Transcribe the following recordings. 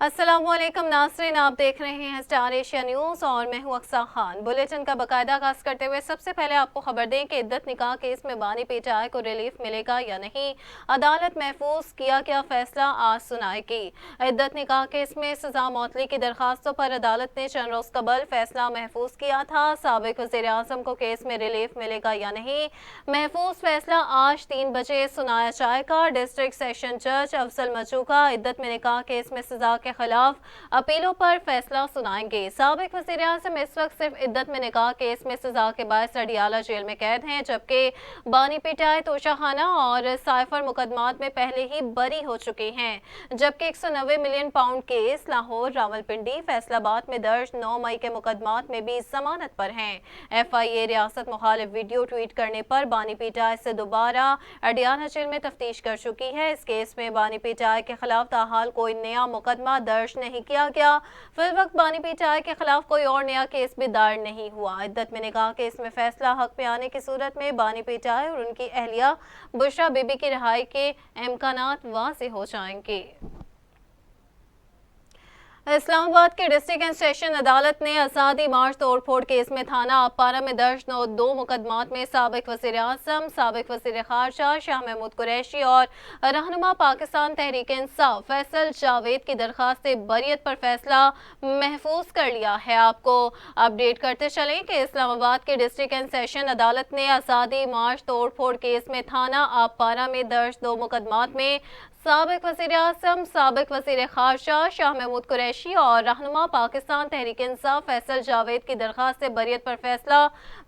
अस्सलाम वालेकुम नाज़रीन, आप देख रहे हैं स्टार एशिया न्यूज़ और मैं हूं अक्सा खान। बुलेटिन का बाकायदा आगाज़ करते हुए सबसे पहले आपको खबर दें कि इद्दत निकाह केस में बानी पीटीआई को रिलीफ मिलेगा या नहीं। अदालत महफूज किया गया फैसला आज सुनाएगी। इद्दत निकाह केस में सजा मौतली की दरखास्तों पर अदालत ने चंद रोज कबल फैसला महफूज किया था। साबिक वज़ीर आज़म को केस में रिलीफ मिलेगा या नहीं, महफूज फैसला आज 3 बजे सुनाया जाएगा। डिस्ट्रिक्ट सेशन जज अफजल मचूका इद्दत में निकाह केस में सजा के खिलाफ अपीलों पर फैसला सुनाएंगे। साबिक वज़ीर आज़म इस वक्त सिर्फ इद्दत में निकाह केस में सजा के बायस अडियाला जेल में कैद हैं, जबकि बानी पीटीआई तोशाखाना और साइफर मुकदमात में पहले ही बरी हो चुके हैं। जबकि 190 million pound case Lahore, Rawalpindi, Faisalabad में दर्ज 9 मई के मुकदमात में भी जमानत पर हैं। FIA रियासत मुखालिफ वीडियो ट्वीट करने पर बानी पीटीआई से दोबारा अडियाला जेल में तफ्तीश कर चुकी है। इस केस में बानी पीटीआई के खिलाफ ताहाल कोई नया मुकदमा दर्ज नहीं किया गया। फिल वक्त बानी पीटीआई के खिलाफ कोई और नया केस भी दायर नहीं हुआ। इद्दत में निकाह केस में फैसला हक में आने की सूरत में बानी पीटीआई और उनकी अहलिया बुशरा बीबी की रिहाई के इम्कानात वाज़ेह हो जाएंगे। इस्लामाबाद के डिस्ट्रिक्ट एंड सेशन अदालत ने आज़ादी मार्च तोड़फोड़ केस में थाना आपारा में दर्ज 2 मुकदमात में साबिक वज़ीर आज़म, साबिक वज़ीर ख़ारजा शाह महमूद कुरैशी और रहनुमा पाकिस्तान तहरीक इंसाफ फैसल जावेद की दरखास्त बरियत पर फैसला महफूज कर लिया है। आपको अपडेट करते चलें कि इस्लामाबाद के डिस्ट्रिक्ट एंड सेशन अदालत ने आज़ादी मार्च तोड़फोड़ केस में थाना आपारा में दर्ज 2 मुकदमात में साबिक वज़ीर आज़म, साबिक वज़ीर ख़ारजा शाह महमूद कुरैशी और रहनुमा पाकिस्तान तहरीक इंसाफ फैसल जावेद की दरखास्त बरियत पर फैसला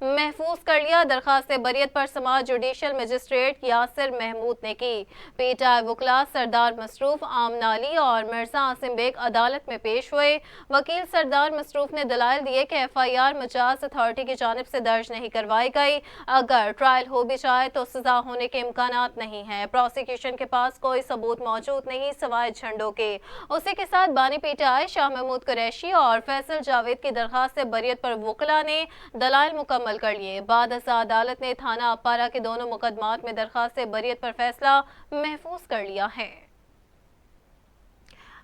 महफूज कर लिया। दरखास्त बरियत पर समाज जुडिशल मजिस्ट्रेट यासिर महमूद ने की। पीटीआई वकला सरदार मसरूफ, आमनाली और मिर्जा आसिम बेग अदालत में पेश हुए। वकील सरदार मसरूफ ने दलाइल दिए कि FIR मजाज अथॉरिटी की जानिब से दर्ज नहीं करवाई गई। अगर ट्रायल हो भी जाए तो सजा होने के इम्कानात नहीं है। प्रोसिक्यूशन के पास कोई सबूत मौजूद नहीं सिवाय झंडों के। उसी के साथ बानी पीटीआई शाह महमूद कुरैशी और फैसल जावेद की दरखास्त बरियत पर वकला ने दलाइल मुकम्मल कर लिए। बाद अदालत ने थाना अपारा के दोनों मुकदमात में दरखास्त बरियत पर फैसला महफूज कर लिया है।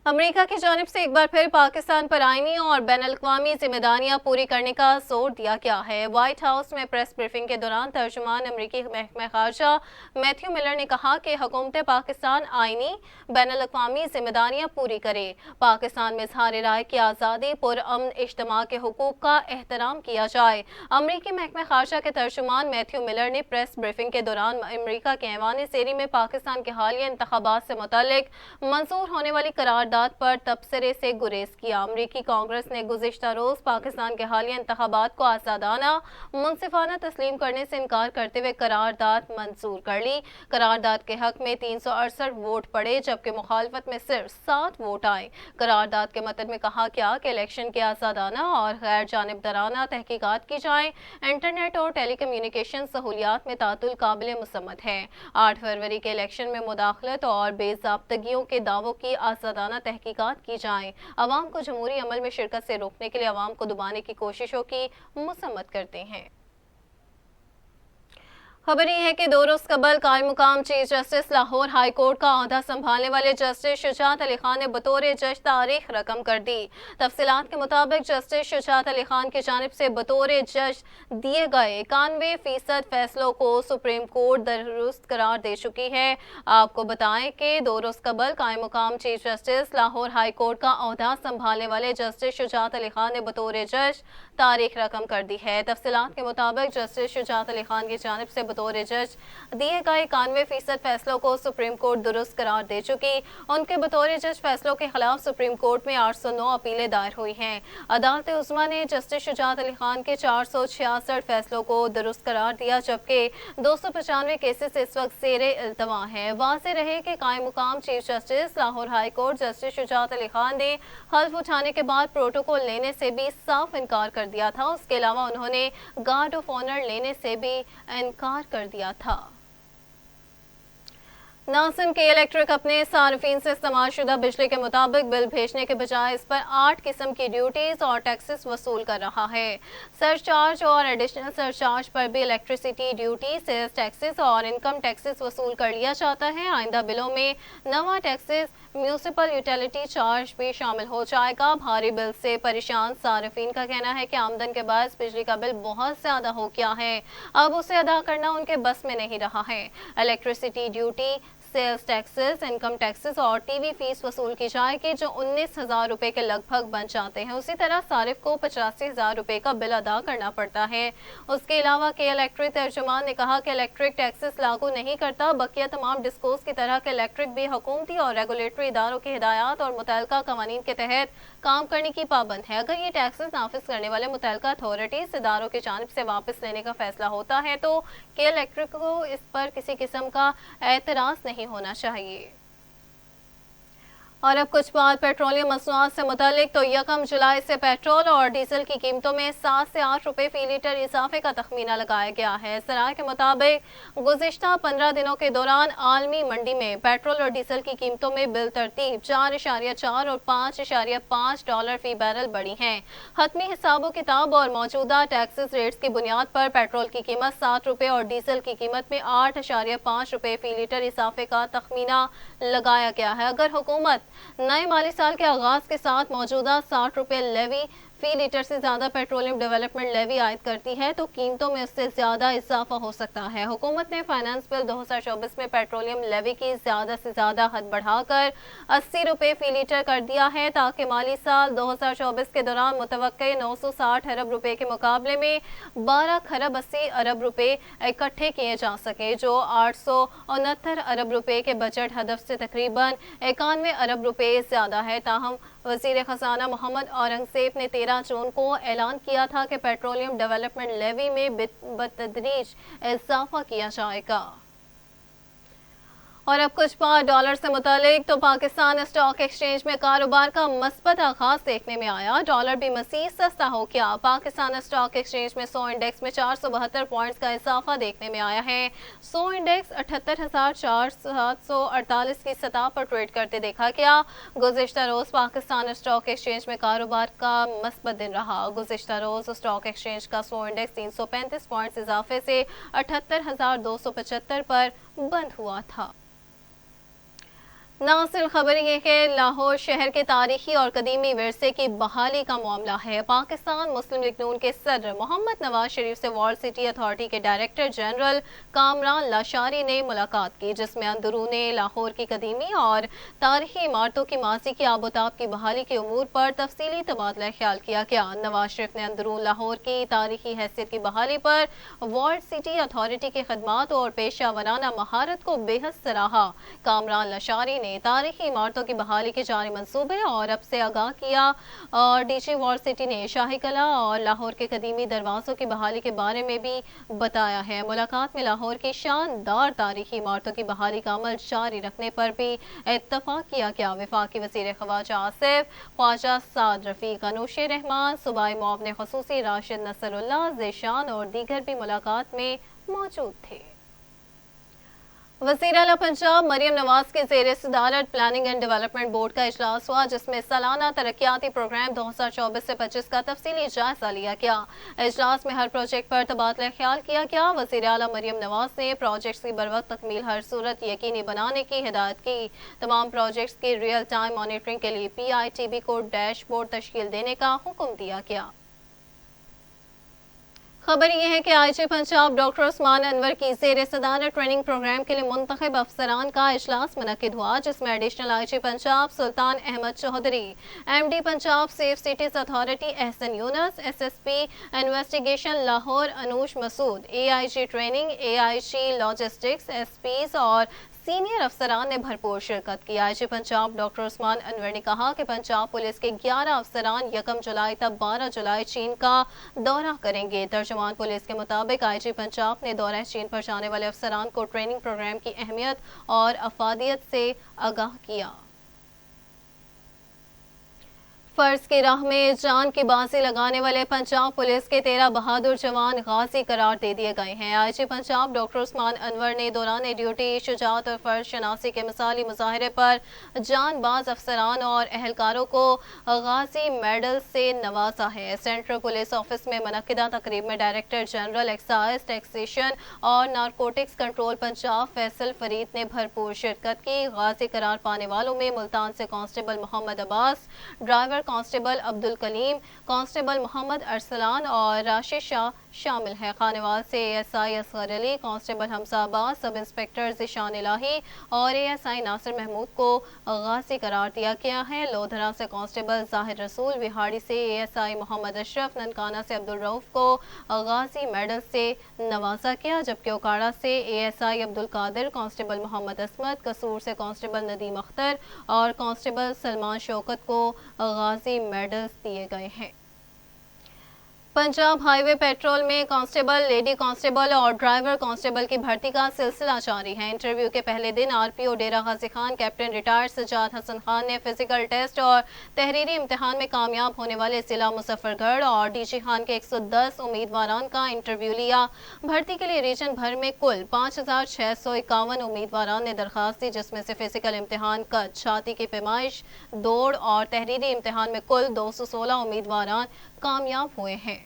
अमेरिका की जानिब से एक बार फिर पाकिस्तान पर आईनी और बैनुल-अक़वामी जिम्मेदारियां पूरी करने का जोर दिया गया है। व्हाइट हाउस में प्रेस ब्रीफिंग के दौरान तर्जुमान अमेरिकी महकमा ख़ारजा मैथ्यू मिलर ने कहा कि हुकूमत पाकिस्तान आईनी बैनुल-अक़वामी जिम्मेदारियां पूरी करे। पाकिस्तान में इज़हार राय की आज़ादी, पुरअमन इज्तिमा के हुकूक का एहतराम किया जाए। अमेरिकी महकमा ख़ारजा के तर्जुमान मैथ्यू मिलर ने प्रेस ब्रीफिंग के दौरान अमेरिका के ऐवान ज़ेरी में पाकिस्तान के हालिया इंतखाबात से मुताल्लिक मंजूर होने वाली करारदाद पर तबसरे से गुरेज किया। अमरीकी कांग्रेस ने गुज़िश्ता रोज पाकिस्तान के हालिया इंतखाबात को आज़ादाना मुनसिफाना तस्लीम करने से इनकार करते हुए करारदाद मंजूर कर ली। करारदाद के हक में 368 वोट पड़े, जबकि मुखालफत में सिर्फ 7 वोट आए। करारदाद के मतन में कहा गया कि इलेक्शन के आज़ादाना और गैर जानिबदाराना तहकीकात की जाए। इंटरनेट और टेली कम्युनिकेशन सहूलियात में तातुल काबिल मुसम्मत है। 8 फरवरी के इलेक्शन में मुदाखलत और बेज़ाब्तगियों के दावों की आज़ादाना तहकीकात की जाए। अवाम को जमहूरी अमल में शिरकत से रोकने के लिए अवाम को दबाने की कोशिशों की मसम्मत करते हैं। खबर यह है कि 2 रोज कबल कायम मुकाम chief justice Lahore high court का ओहदा संभालने वाले जस्टिस शुजात अली खान ने बतौर जज तारीख रकम कर दी। तफसीलात के मुताबिक जस्टिस शुजात अली खान की जानिब से बतौर जज दिए गए 91% फैसलों को सुप्रीम कोर्ट दुरुस्त करार दे चुकी है। आपको बताएं कि 2 रोज कबल कायम मुकाम chief justice Lahore high court का ओहदा संभालने वाले जस्टिस शुजात अली खान ने बतौर जज तारीख रकम कर दी है। तफसीलात के मुताबिक जस्टिस शुजात अली खान की जानिब से बतौर जज दिए गए 91% फैसलों को सुप्रीम कोर्ट दुरुस्त करार दे चुकी। उनके बतौर जज फैसलों के खिलाफ सुप्रीम कोर्ट में 809 अपीलें दायर हुई हैं। अदालत उज़्मा ने जस्टिस शुजात अली खान के 466 फैसलों को दुरुस्त करार दिया, जबकि 295 केसेस इस वक्त ज़ेरे इल्तवा हैं। वाज़ेह रहे कि कायम मुकाम chief justice Lahore high court justice Shujaat Ali Khan ने हल्फ उठाने के बाद प्रोटोकॉल लेने से भी साफ इनकार कर दिया था। उसके अलावा उन्होंने गार्ड ऑफ ऑनर लेने से भी इनकार कर दिया था। नासिम के इलेक्ट्रिक अपने सार्फिन से इस्तेमाल शुदा बिजली के मुताबिक बिल भेजने के बजाय इस पर 8 किस्म की ड्यूटीज और टैक्सेस वसूल कर रहा है। सरचार्ज और एडिशनल सरचार्ज पर भी इलेक्ट्रिसिटी ड्यूटी, सेल्स टैक्सेस और इनकम टैक्सेस वसूल कर लिया जाता है। आइंदा बिलों में नवा टैक्सेस, म्यूनिसिपल यूटिलिटी चार्ज भी शामिल हो जाएगा। भारी बिल से परेशान सार्फिन का कहना है कि आमदन के बाद बिजली का बिल बहुत ज्यादा हो गया है, अब उसे अदा करना उनके बस में नहीं रहा है। Electricity duty, sales taxes, income taxes और टीवी फीस वसूल की जाएगी जो 19,000 रुपए के लगभग बन जाते हैं। उसी तरह सारिफ को 85,000 रुपए का बिल अदा करना पड़ता है। उसके अलावा के इलेक्ट्रिक तर्जुमान ने कहा कि इलेक्ट्रिक टैक्सेस लागू नहीं करता, बकिया तमाम डिस्कोस की तरह के इलेक्ट्रिक भी हुकूमती और रेगुलेटरी इदारों की हिदायत और मुतल्लिका कवानीन के तहत काम करने की पाबंद है। अगर ये टैक्सेस नाफिज करने वाले मुतल्लिका अथॉरिटीज इदारों की जानिब से वापस लेने का फैसला होता है तो के इलेक्ट्रिक को इस पर किसी किस्म का एतराज नहीं होना चाहिए। और अब कुछ बात पेट्रोलियम मसनूआत से मुतालिक तो 1 जुलाई से पेट्रोल और डीजल की कीमतों में 7 से 8 रुपए फी लीटर इजाफे का तखमीना लगाया गया है। सराय के मुताबिक गुज़िश्ता 15 दिनों के दौरान आलमी मंडी में पेट्रोल और डीजल की कीमतों में बिल तरतीब 4.4 और 5.5 डॉलर फी बैरल बढ़ी हैं। हतमी हिसाबो किताब और मौजूदा टैक्सेस रेट्स की बुनियाद पर पेट्रोल की कीमत 7 रुपए और डीजल की कीमत में 8.5 रुपए फी लीटर इजाफे का तखमीना लगाया गया है। अगर हुकूमत नए माली साल के आगाज के साथ मौजूदा 60 रुपए लेवी फी लीटर से ज्यादा पेट्रोलियम डेवलपमेंट लेवी आयद करती है तो कीमतों में उससे ज्यादा इजाफा हो सकता है। हुकूमत ने फाइनेंस बिल 2024 में पेट्रोलियम लेवी की ज्यादा से ज्यादा हद बढ़ाकर 80 रुपए फी लीटर कर दिया है ताकि माली साल 2024 के दौरान मुतवक्के 960 अरब रुपए के मुकाबले में 12 खरब 80 अरब रुपए इकट्ठे किए जा सके, जो 869 अरब रुपए के बजट हदफ से तकरीबन 91 अरब रुपए ज्यादा है। ताहम वज़ीर खजाना मोहम्मद औरंगज़ेब ने 13 जून को ऐलान किया था कि पेट्रोलियम डेवलपमेंट लेवी में बतदरीज इजाफा किया जाएगा। और अब कुछ बात डॉलर से मुतालिक तो पाकिस्तान स्टॉक एक्सचेंज में कारोबार का मस्बत आगाज देखने में आया। डॉलर भी मज़ीद सस्ता हो गया। पाकिस्तान स्टॉक एक्सचेंज में 100 इंडेक्स में 472 पॉइंट्स का इजाफा देखने में आया है। 100 इंडेक्स 78,748 की सतह पर ट्रेड करते देखा गया। गुज़िश्ता रोज पाकिस्तान स्टॉक एक्सचेंज में कारोबार का मस्बत दिन रहा। गुज़िश्ता रोज स्टॉक एक्सचेंज का 100 इंडेक्स 335 पॉइंट्स इजाफे से 78,275 पर बंद हुआ था। नासिर खबर ये कि लाहौर शहर के तारीखी और कदीमी विरसे की बहाली का मामला है। पाकिस्तान मुस्लिम लीग नून के सदर मोहम्मद नवाज शरीफ से वर्ल्ड सिटी अथॉरिटी के डायरेक्टर जनरल कामरान लाशारी ने मुलाकात की, जिसमें अंदरूने लाहौर की कदीमी और तारीखी इमारतों की माजी की आबोताब की बहाली के उमूर पर तफसीली तबादला ख्याल किया गया। नवाज शरीफ ने अंदरून लाहौर की तारीखी हैसियत की बहाली पर वर्ल्ड सिटी अथॉरिटी की खदमात और पेशा वराना महारत को बेहद सराहा। कामरान लाशारी ने तारीखी इमारतों की बहाली के जारी मंसूबे और अब से आगाह किया और डीजी वर्ल्ड सिटी ने शाही कला और लाहौर के कदीमी दरवाजों की बहाली के बारे में भी बताया है। मुलाकात में लाहौर की शानदार तारीखी इमारतों की बहाली का अमल जारी रखने पर भी इत्तफाक किया गया। वफाकी वज़ीर ख़वाजा आसिफ, ख्वाजा साद रफीक, अनूशे रहमान, सूबाई मुआविन ख़ुसूसी राशिद नसरुल्लाह, ज़ेशान और दीगर भी मुलाकात में मौजूद थे। वज़ीर आला पंजाब मरियम नवाज के ज़ेर सदारत प्लानिंग एंड डेवलपमेंट बोर्ड का इजलास हुआ, जिसमें सालाना तरक्याती प्रोग्राम 2024 से 25 का तफसीली जायजा लिया गया। इजलास में हर प्रोजेक्ट पर तबादला ख्याल किया गया। वज़ीर आला मरियम नवाज ने प्रोजेक्ट्स की बरवक्त तकमील हर सूरत यकीनी बनाने की हिदायत की। तमाम प्रोजेक्ट्स की रियल टाइम मॉनिटरिंग के लिए PITB को डैशबोर्ड तश्कील देने का हुक्म दिया गया। खबर यह है कि IG पंजाब डॉक्टर उस्मान अनवर की ज़ेर सदारत ट्रेनिंग प्रोग्राम के लिए मुंतखब अफसरान का इजलास मुनक्किद हुआ, जिसमें additional IG Punjab Sultan Ahmad Chaudhry, MD Punjab safe cities authority Ahsan Younis, SSP investigation Lahore Anoosh Masood, AIG training, AIG logistics, SPs और सीनियर अफसरान ने भरपूर शिरकत की। IG पंजाब डॉक्टर उस्मान अनवर ने कहा कि पंजाब पुलिस के 11 अफसरान 1 जुलाई तक 12 जुलाई चीन का दौरा करेंगे। तर्जुमान पुलिस के मुताबिक IG पंजाब ने दौरा चीन पर जाने वाले अफसरान को ट्रेनिंग प्रोग्राम की अहमियत और अफादियत से आगाह किया। فرض کی راہ میں جان کی بازی لگانے والے پنجاب پولیس کے 13 بہادر جوان غازی قرار دے دیے گئے ہیں۔ آئی جی پنجاب ڈاکٹر عثمان انور نے دوران ڈیوٹی شجاعت اور فرض شناسی کے مثالی مظاہرے پر جان باز افسران اور اہلکاروں کو غازی میڈل سے نوازا ہے۔ سینٹرل پولیس آفس میں منعقدہ تقریب میں ڈائریکٹر جنرل ایکسائز ٹیکسیشن اور نارکوٹکس کنٹرول پنجاب فیصل فرید نے بھرپور شرکت کی۔ غازی قرار پانے والوں میں ملتان سے کانسٹیبل محمد عباس، ڈرائیور کانسٹیبل عبدالکلیم، کانسٹیبل محمد ارسلان اور راشد شاہ شامل ہیں۔ خانوال سے A S I Asghar Ali, constable Hamza Abbas, sub inspector Zeeshan الہی اور اے ایس آئی ناصر محمود کو غازی قرار دیا گیا ہے۔ لودھرا سے کانسٹیبل ظاہر رسول، وہاڑی سے اے ایس آئی محمد اشرف، ننکانہ سے عبدالرؤف کو غازی میڈل سے نوازا گیا، جبکہ اوکاڑا سے A S I Abdul Qadir, constable Muhammad Ismat, Kasur سے کانسٹیبل ندیم اختر اور کانسٹیبل سلمان شوکت کو غازی میڈلز دیے گئے ہیں۔ پنجاب ہائی وے پیٹرول میں کانسٹیبل، لیڈی کانسٹیبل اور ڈرائیور کانسٹیبل کی بھرتی کا سلسلہ جاری ہے۔ انٹرویو کے پہلے دن آر پی او ڈیرہ غازی خان کیپٹن ریٹائرڈ سجاد حسن خان نے فزیکل ٹیسٹ اور تحریری امتحان میں کامیاب ہونے والے ضلع مظفر گڑھ اور ڈی جی خان کے 110 امیدواران کا انٹرویو لیا۔ بھرتی کے لیے ریجن بھر میں کل 5651 امیدواران نے درخواست دی، جس میں سے فزیکل امتحان، قد، چھاتی کی پیمائش، دوڑ اور تحریری امتحان میں کل 216 امیدواران کامیاب ہوئے ہیں۔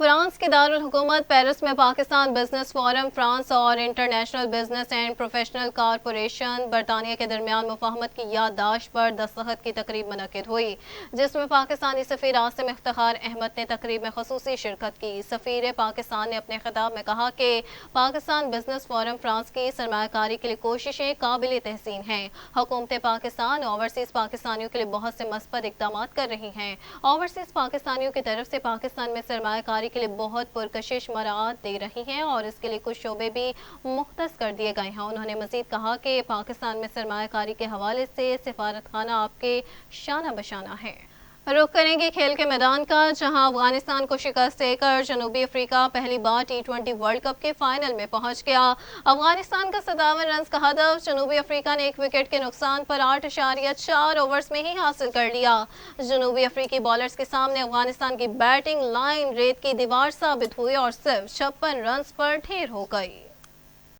فرانس کے دارالحکومت پیرس میں پاکستان بزنس فورم فرانس اور international business and professional corporation برطانیہ کے درمیان مفاہمت کی یادداشت پر دستخط کی تقریب منعقد ہوئی، جس میں پاکستانی سفیر عاصم افتخار احمد نے تقریب میں خصوصی شرکت کی۔ سفیر پاکستان نے اپنے خطاب میں کہا کہ پاکستان بزنس فورم فرانس کی سرمایہ کاری کے لیے کوششیں قابل تحسین ہیں۔ حکومت پاکستان اوورسیز پاکستانیوں کے لیے بہت سے مثبت اقدامات کر رہی ہیں۔ اوورسیز پاکستانیوں کی طرف سے پاکستان میں سرمایہ کاری کے لیے بہت پرکشش مراعات دے رہی ہیں اور اس کے لیے کچھ شعبے بھی مختص کر دیے گئے ہیں۔ انہوں نے مزید کہا کہ پاکستان میں سرمایہ کاری کے حوالے سے سفارت خانہ آپ کے شانہ بشانہ ہے۔ رخ کریں گے کھیل کے میدان کا، جہاں افغانستان کو شکست دے کر جنوبی افریقہ پہلی بار ٹی20 ورلڈ کپ کے فائنل میں پہنچ گیا۔ افغانستان کا 57 رنز کا ہدف جنوبی افریقہ نے 1 وکٹ کے نقصان پر 8.4 اوورز میں ہی حاصل کر لیا۔ جنوبی افریقی بالرز کے سامنے افغانستان کی بیٹنگ لائن ریت کی دیوار ثابت ہوئی اور صرف 56 رنز پر ڈھیر ہو گئی۔